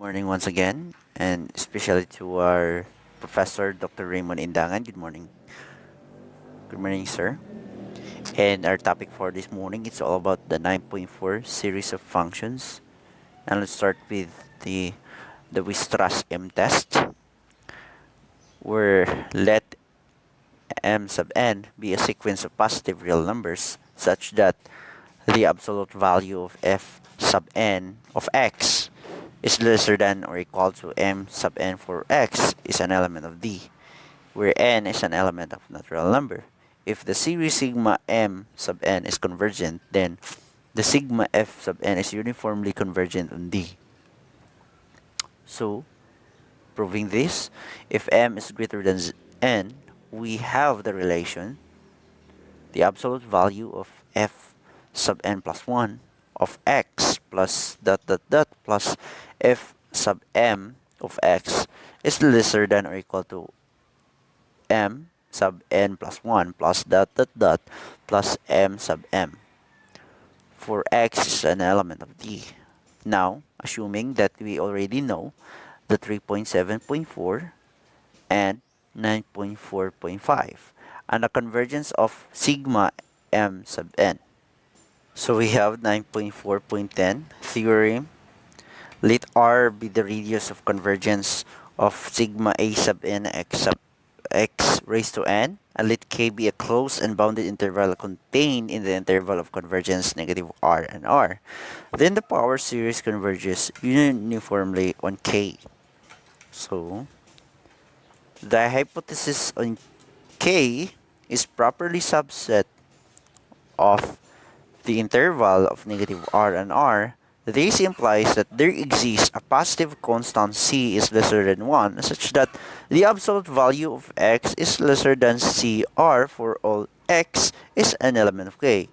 Morning once again, and especially to our Professor Dr. Raymond Indangan. Good morning. Good morning, sir. And our topic for this morning is all about the 9.4 series of functions. And let's start with the Weierstrass M test, where let m sub n be a sequence of positive real numbers such that the absolute value of f sub n of x is lesser than or equal to m sub n for x is an element of D, where n is an element of natural number. If the series sigma m sub n is convergent, then the sigma f sub n is uniformly convergent on D. So, proving this, if m is greater than n, we have the relation the absolute value of f sub n plus 1 of x plus dot dot dot plus f sub m of x is lesser than or equal to m sub n plus 1 plus dot dot dot plus m sub m, for x is an element of D. Now, assuming that we already know the 3.7.4 and 9.4.5 and the convergence of sigma m sub n. So we have 9.4.10 theorem. Let R be the radius of convergence of sigma a sub n x sub x raised to n, and let K be a closed and bounded interval contained in the interval of convergence negative R and R. Then the power series converges uniformly on K. So the hypothesis on K is properly subset of the interval of negative R and R. This implies that there exists a positive constant C is lesser than 1 such that the absolute value of x is lesser than CR for all x is an element of K.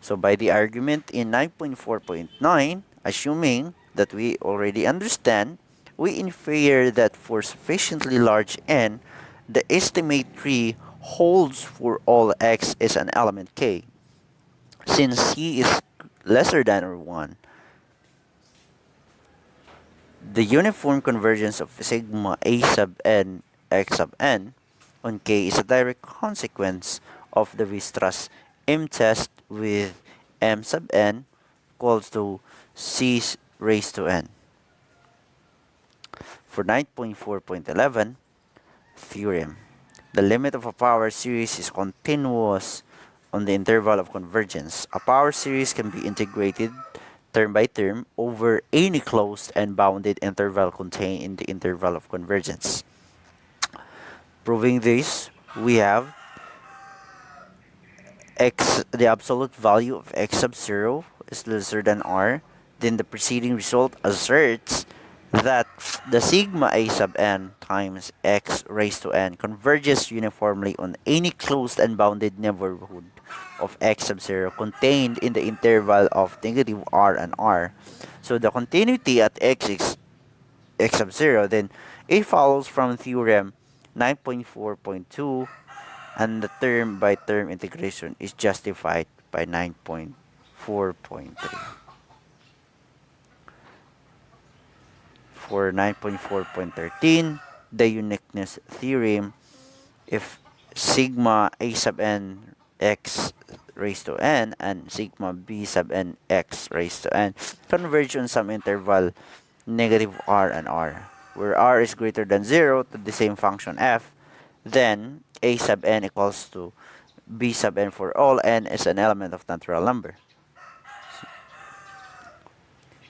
So by the argument in 9.4.9, assuming that we already understand, we infer that for sufficiently large n, the estimate tree holds for all x is an element K. Since C is lesser than or 1, the uniform convergence of sigma a sub n x sub n on K is a direct consequence of the Weierstrass M test with m sub n equals to c raised to n. For 9.4.11 theorem, the limit of a power series is continuous on the interval of convergence. A power series can be integrated term by term over any closed and bounded interval contained in the interval of convergence. Proving this, we have x, the absolute value of x sub 0 is lesser than r. Then the preceding result asserts that the sigma a sub n times x raised to n converges uniformly on any closed and bounded neighborhood of x sub 0 contained in the interval of negative r and r. So the continuity at x is x sub 0, then it follows from theorem 9.4.2, and the term by term integration is justified by 9.4.3. For 9.4.13, the uniqueness theorem, if sigma a sub n x raised to n and sigma b sub n x raised to n converge on some interval negative r and r, where r is greater than 0 to the same function f, then a sub n equals to b sub n for all n is an element of natural number.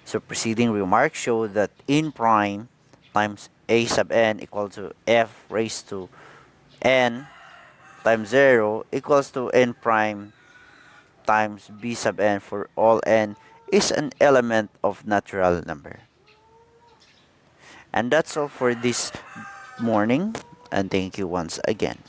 So preceding remarks show that n prime times a sub n equal to f raised to n times 0 equals to n prime times b sub n for all n is an element of natural number. And that's all for this morning, and thank you once again.